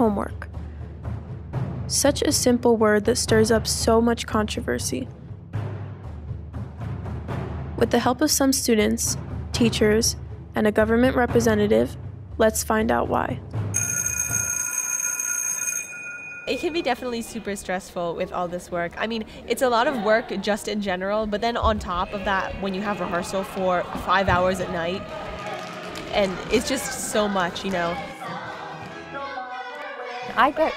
homework. Such a simple word that stirs up so much controversy. With the help of some students, teachers, and a government representative, let's find out why. It can be definitely super stressful with all this work. I mean, it's a lot of work just in general, but then on top of that, when you have rehearsal for 5 hours at night, and it's just so much, you know. I get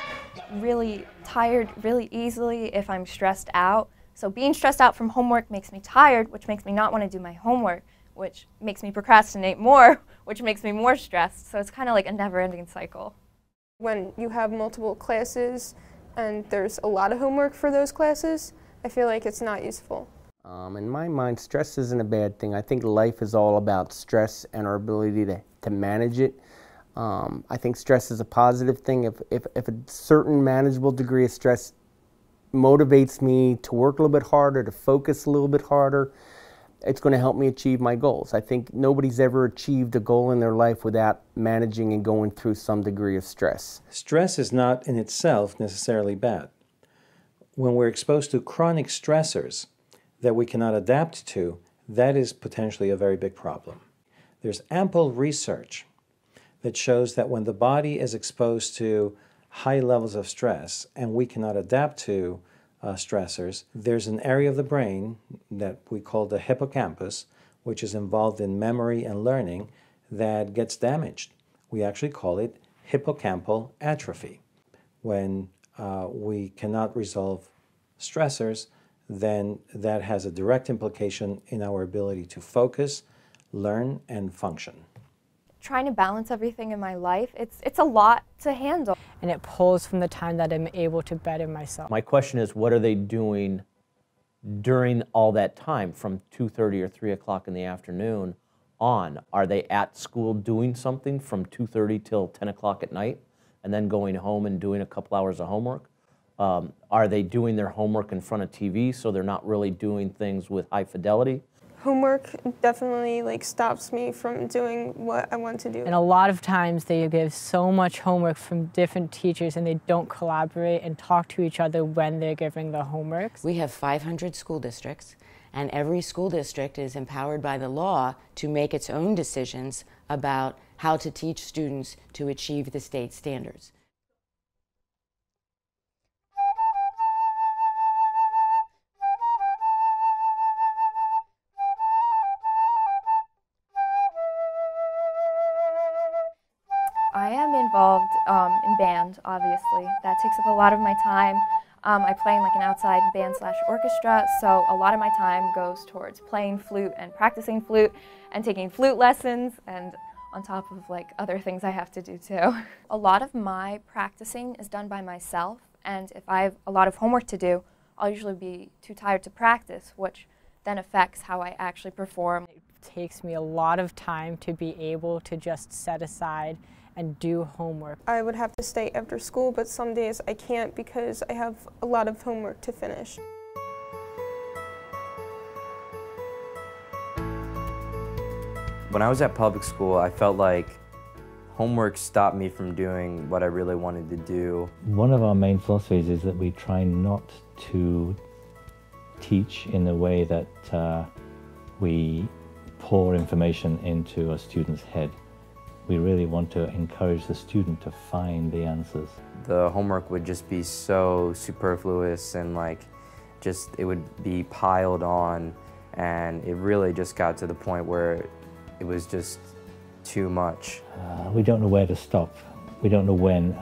really tired really easily if I'm stressed out. So being stressed out from homework makes me tired, which makes me not want to do my homework, which makes me procrastinate more, which makes me more stressed. So it's kind of like a never-ending cycle. When you have multiple classes and there's a lot of homework for those classes, I feel like it's not useful. In my mind, stress isn't a bad thing. I think life is all about stress and our ability to manage it. I think stress is a positive thing. If a certain manageable degree of stress motivates me to work a little bit harder, to focus a little bit harder, it's going to help me achieve my goals. I think nobody's ever achieved a goal in their life without managing and going through some degree of stress. Stress is not in itself necessarily bad. When we're exposed to chronic stressors that we cannot adapt to, that is potentially a very big problem. There's ample research that shows that when the body is exposed to high levels of stress and we cannot adapt to stressors, there's an area of the brain that we call the hippocampus, which is involved in memory and learning, that gets damaged. We actually call it hippocampal atrophy. When we cannot resolve stressors, then that has a direct implication in our ability to focus, learn, and function. Trying to balance everything in my life, it's a lot to handle. And it pulls from the time that I'm able to better myself. My question is, what are they doing during all that time from 2:30 or 3 o'clock in the afternoon on? Are they at school doing something from 2:30 till 10 o'clock at night and then going home and doing a couple hours of homework? Are they doing their homework in front of TV so they're not really doing things with high fidelity? Homework definitely stops me from doing what I want to do. And a lot of times they give so much homework from different teachers and they don't collaborate and talk to each other when they're giving the homework. We have 500 school districts, and every school district is empowered by the law to make its own decisions about how to teach students to achieve the state standards. I am involved in band, obviously. That takes up a lot of my time. I play in an outside band/orchestra, so a lot of my time goes towards playing flute and practicing flute and taking flute lessons, and on top of other things I have to do too. A lot of my practicing is done by myself, and if I have a lot of homework to do, I'll usually be too tired to practice, which then affects how I actually perform. It takes me a lot of time to be able to just set aside and do homework. I would have to stay after school, but some days I can't because I have a lot of homework to finish. When I was at public school, I felt like homework stopped me from doing what I really wanted to do. One of our main philosophies is that we try not to teach in a way that we pour information into a student's head. We really want to encourage the student to find the answers. The homework would just be so superfluous and it would be piled on, and it really just got to the point where it was just too much. We don't know where to stop. We don't know when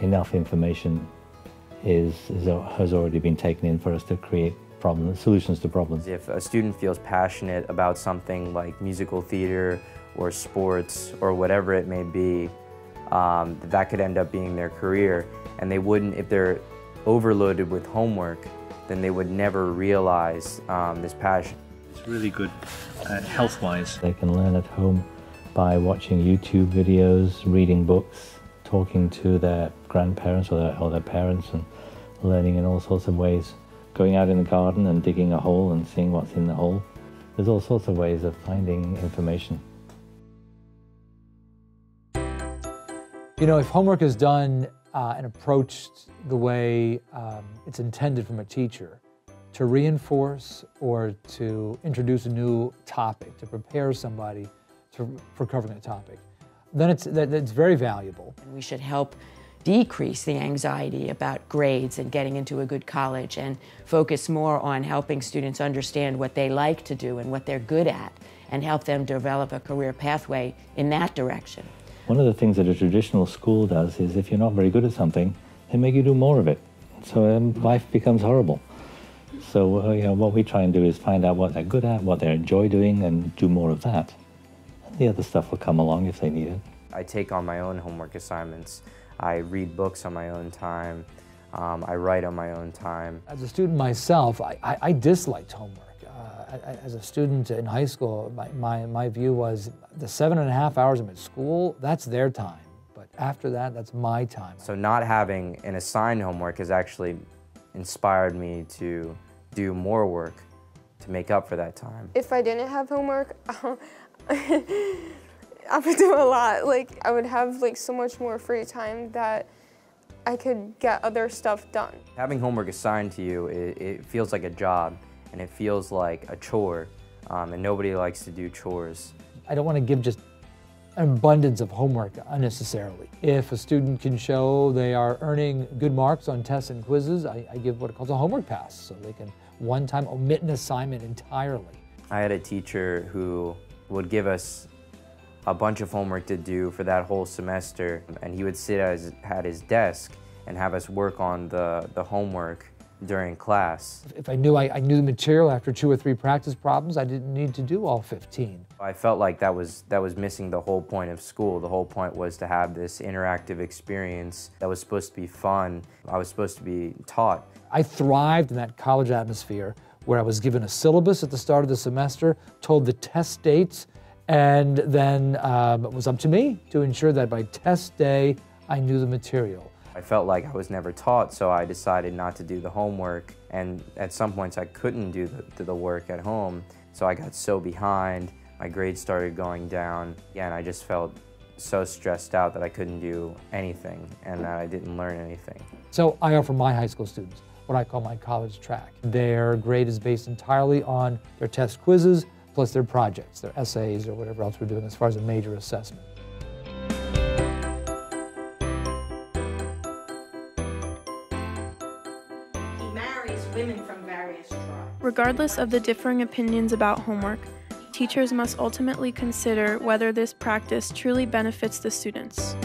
enough information has already been taken in for us to create solutions to problems. If a student feels passionate about something like musical theater or sports or whatever it may be, that could end up being their career, and they wouldn't, if they're overloaded with homework, then they would never realize this passion. It's really good health-wise. They can learn at home by watching YouTube videos, reading books, talking to their grandparents or their parents, and learning in all sorts of ways. Going out in the garden and digging a hole and seeing what's in the hole. There's all sorts of ways of finding information. You know, if homework is done and approached the way it's intended from a teacher, to reinforce or to introduce a new topic, to prepare somebody for covering a topic, then it's very valuable. We should help decrease the anxiety about grades and getting into a good college and focus more on helping students understand what they like to do and what they're good at and help them develop a career pathway in that direction. One of the things that a traditional school does is if you're not very good at something, they make you do more of it. So life becomes horrible. So you know, what we try and do is find out what they're good at, what they enjoy doing, and do more of that. And the other stuff will come along if they need it. I take on my own homework assignments. I read books on my own time. I write on my own time. As a student myself, I disliked homework. As a student in high school, my view was the 7.5 hours I'm at school, that's their time. But after that, that's my time. So not having an assigned homework has actually inspired me to do more work to make up for that time. If I didn't have homework, I would do a lot. Like, I would have like so much more free time that I could get other stuff done. Having homework assigned to you, it feels like a job, and it feels like a chore, and nobody likes to do chores. I don't want to give just an abundance of homework unnecessarily. If a student can show they are earning good marks on tests and quizzes, I give what it calls a homework pass, so they can one time omit an assignment entirely. I had a teacher who would give us a bunch of homework to do for that whole semester, and he would sit at his desk and have us work on the homework during class. If I knew I knew the material after 2 or 3 practice problems, I didn't need to do all 15. I felt like that was missing the whole point of school. The whole point was to have this interactive experience that was supposed to be fun. I was supposed to be taught. I thrived in that college atmosphere where I was given a syllabus at the start of the semester, told the test dates, and then it was up to me to ensure that by test day I knew the material. I felt like I was never taught, so I decided not to do the homework, and at some points I couldn't do the work at home, so I got so behind, my grades started going down, and I just felt so stressed out that I couldn't do anything and that I didn't learn anything. So I offer my high school students what I call my college track. Their grade is based entirely on their test quizzes, plus their projects, their essays, or whatever else we're doing as far as a major assessment. Women from various tribes. Regardless of the differing opinions about homework, teachers must ultimately consider whether this practice truly benefits the students.